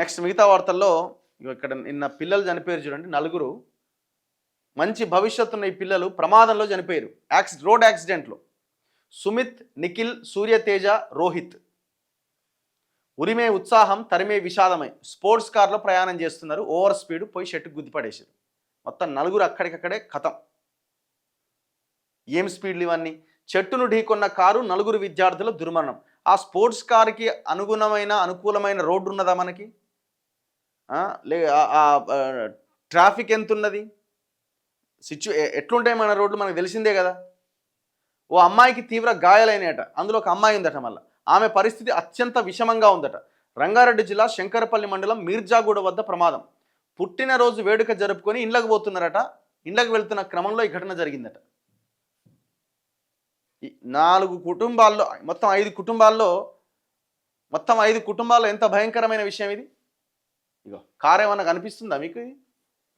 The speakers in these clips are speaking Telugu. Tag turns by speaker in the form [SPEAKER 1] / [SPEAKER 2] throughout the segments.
[SPEAKER 1] నెక్స్ట్ మిగతా వార్తల్లో ఇక్కడ నిన్న పిల్లలు చనిపోయారు చూడండి, నలుగురు. మంచి భవిష్యత్తు ఉన్న ఈ పిల్లలు ప్రమాదంలో చనిపోయారు. రోడ్ యాక్సిడెంట్లో సుమిత్, నిఖిల్, సూర్యతేజ, రోహిత్. ఉరిమే ఉత్సాహం, తరిమే విషాదమై స్పోర్ట్స్ కార్లో ప్రయాణం చేస్తున్నారు. ఓవర్ స్పీడ్ పోయి షెట్టుకు గుద్దిపడేశారు. మొత్తం నలుగురు అక్కడికక్కడే ఖతం. ఏం స్పీడ్లు ఇవన్నీ! చెట్టును ఢీకొన్న కారు, నలుగురు విద్యార్థుల దుర్మరణం. ఆ స్పోర్ట్స్ కార్కి అనుకూలమైన రోడ్డు ఉన్నదా మనకి? ట్రాఫిక్ ఎంత ఉన్నది? ఎట్లుంటాయి మన రోడ్లు మనకు తెలిసిందే కదా. ఓ అమ్మాయికి తీవ్ర గాయాలైనట. అందులో ఒక అమ్మాయి ఉందట. మళ్ళీ ఆమె పరిస్థితి అత్యంత విషమంగా ఉందట. రంగారెడ్డి జిల్లా శంకరపల్లి మండలం మీర్జాగూడ వద్ద ప్రమాదం. పుట్టినరోజు వేడుక జరుపుకొని ఇండ్లకు పోతున్నారట. ఇండ్లకు వెళ్తున్న క్రమంలో ఈ ఘటన జరిగిందట. 4 కుటుంబాల్లో మొత్తం 5 కుటుంబాల్లో ఎంత భయంకరమైన విషయం ఇది! ఇగో కారు ఏమన్నా కనిపిస్తుందా మీకు?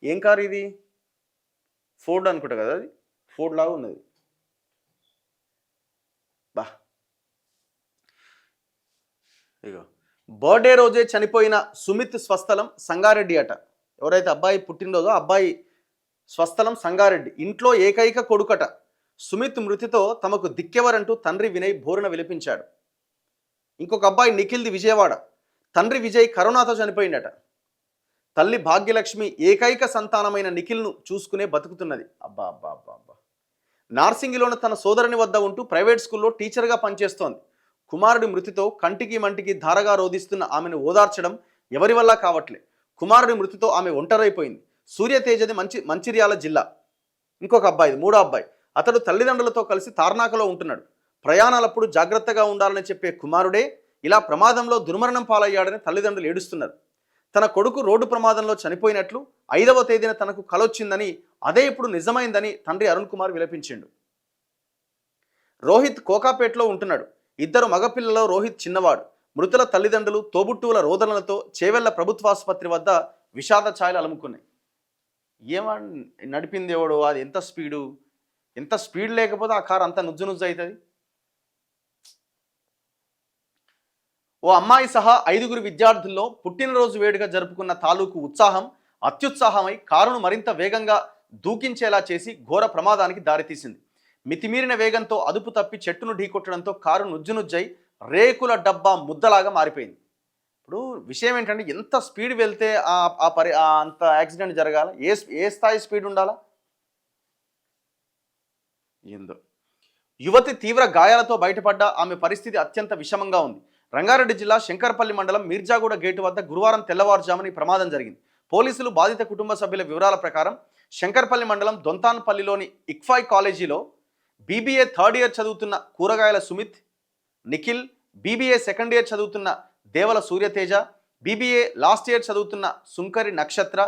[SPEAKER 1] ఏం కారు ఇది? ఫోర్డ్ అనుకుంటా కదా, అది ఫోర్డ్ లాగా ఉన్నది. బా ఇగో బర్త్డే రోజే చనిపోయిన సుమిత్ స్వస్థలం సంగారెడ్డి అట. ఎవరైతే అబ్బాయి పుట్టినరోజో అబ్బాయి స్వస్థలం సంగారెడ్డి. ఇంట్లో ఏకైక కొడుకట. సుమిత్ మృతితో తమకు దిక్కెవరంటూ తండ్రి వినయ్ బోరున విలపించాడు. ఇంకొక అబ్బాయి నిఖిల్ది విజయవాడ. తండ్రి విజయ్ కరోనాతో చనిపోయిందట. తల్లి భాగ్యలక్ష్మి ఏకైక సంతానమైన నిఖిల్ను చూసుకునే బతుకుతున్నది. అబ్బా అబ్బా అబ్బా అబ్బా. నార్సింగిలోని తన సోదరుని వద్ద ఉంటూ ప్రైవేట్ స్కూల్లో టీచర్గా పనిచేస్తోంది. కుమారుడి మృతితో కంటికి మంటికి ధారగా రోధిస్తున్న ఆమెను ఓదార్చడం ఎవరి వల్ల కావట్లే. కుమారుడి మృతితో ఆమె ఒంటరైపోయింది. సూర్యతేజది మంచిర్యాల జిల్లా. ఇంకొక అబ్బాయి, 3వ అబ్బాయి. అతడు తల్లిదండ్రులతో కలిసి తార్నాకలో ఉంటున్నాడు. ప్రయాణాలప్పుడు జాగ్రత్తగా ఉండాలని చెప్పే కుమారుడే ఇలా ప్రమాదంలో దుర్మరణం పాలయ్యాడని తల్లిదండ్రులు ఏడుస్తున్నారు. తన కొడుకు రోడ్డు ప్రమాదంలో చనిపోయినట్లు 5వ తేదీన తనకు కలొచ్చిందని, అదే ఇప్పుడు నిజమైందని తండ్రి అరుణ్ కుమార్ విలపించిండు. రోహిత్ కోకాపేటలో ఉంటున్నాడు. 2 మగపిల్లలో రోహిత్ చిన్నవాడు. మృతుల తల్లిదండ్రులు, తోబుట్టువుల రోదనలతో చేవెళ్ల ప్రభుత్వాసుపత్రి వద్ద విషాద ఛాయలు అలుముకున్నాయి. నడిపింది ఎవడో, అది ఎంత స్పీడ్ లేకపోతే ఆ కారు అంత నుజ్జు అవుతుంది. ఓ అమ్మాయి సహా 5గురు విద్యార్థుల్లో పుట్టినరోజు వేడుక జరుపుకున్న తాలూకు ఉత్సాహం అత్యుత్సాహమై కారును మరింత వేగంగా దూకించేలా చేసి ఘోర ప్రమాదానికి దారితీసింది. మితిమీరిన వేగంతో అదుపు తప్పి చెట్టును ఢీకొట్టడంతో కారు నుజ్జునుజ్జై రేకుల డబ్బా ముద్దలాగా మారిపోయింది. ఇప్పుడు విషయం ఏంటంటే, ఎంత స్పీడ్ వెళ్తే అంత యాక్సిడెంట్ జరగాల? ఏ స్థాయి స్పీడ్ ఉండాలా ఏందో. యువతి తీవ్ర గాయాలతో బయటపడ్డ ఆమె పరిస్థితి అత్యంత విషమంగా ఉంది. రంగారెడ్డి జిల్లా శంకరపల్లి మండలం మీర్జాగూడ గేటు వద్ద గురువారం తెల్లవారుజామున ఈ ప్రమాదం జరిగింది. పోలీసులు బాధిత కుటుంబ సభ్యుల వివరాల ప్రకారం శంకరపల్లి మండలం దొంతాన్పల్లిలోని ఇక్ఫాయ్ కాలేజీలో బీబీఏ 3rd ఇయర్ చదువుతున్న కూరగాయల Sumit, Nikhil, BBA 2nd year చదువుతున్న Devala Surya Teja, BBA last year చదువుతున్న సుంకరి నక్షత్ర,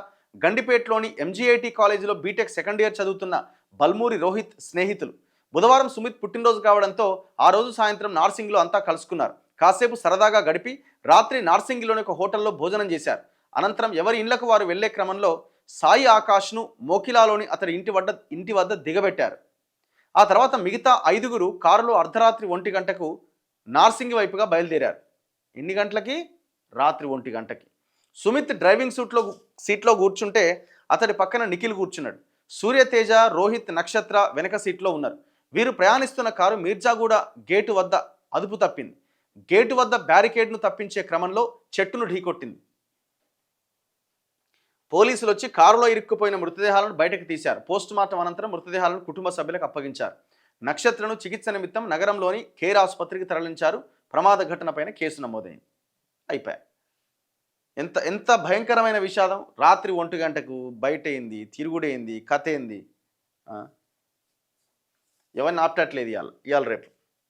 [SPEAKER 1] గండిపేటలోని ఎంజీఐటీ కాలేజీలో బీటెక్ 2nd ఇయర్ చదువుతున్న బల్మూరి రోహిత్ స్నేహితులు. బుధవారం సుమిత్ పుట్టినరోజు కావడంతో ఆ రోజు సాయంత్రం నార్సింగ్లో అంతా కలుసుకున్నారు. కాసేపు సరదాగా గడిపి రాత్రి నార్సింగిలోని ఒక హోటల్లో భోజనం చేశారు. అనంతరం ఎవరి ఇళ్లకు వారు వెళ్లే క్రమంలో సాయి ఆకాష్ను మోకిలాలోని అతడి ఇంటి వద్ద దిగబెట్టారు. ఆ తర్వాత మిగతా 5గురు కారులో అర్ధరాత్రి 1 గంటకు నార్సింగి వైపుగా బయలుదేరారు. ఎన్ని గంటలకి? రాత్రి 1 గంటకి. సుమిత్ డ్రైవింగ్ సీట్లో కూర్చుంటే అతడి పక్కన నిఖిల్ కూర్చున్నాడు. సూర్యతేజ, రోహిత్, నక్షత్ర వెనక సీట్లో ఉన్నారు. వీరు ప్రయాణిస్తున్న కారు మీర్జాగూడ గేటు వద్ద అదుపు తప్పింది. గేటు వద్ద బ్యారికేడ్ను తప్పించే క్రమంలో చెట్టును ఢీకొట్టింది. పోలీసులు వచ్చి కారులో ఇరుక్కుపోయిన మృతదేహాలను బయటకు తీశారు. పోస్టుమార్టం అనంతరం మృతదేహాలను కుటుంబ సభ్యులకు అప్పగించారు. నక్షత్రను చికిత్స నిమిత్తం నగరంలోని కేర్ ఆసుపత్రికి తరలించారు. ప్రమాద ఘటనపైన కేసు నమోదైంది. అయిపోయా. ఎంత భయంకరమైన విషాదం! రాత్రి 1 గంటకు బయటైంది, తిరుగుడైంది, కథ ఏంది. ఎవరిని ఆపటట్లేదు ఇవాళ రేపు.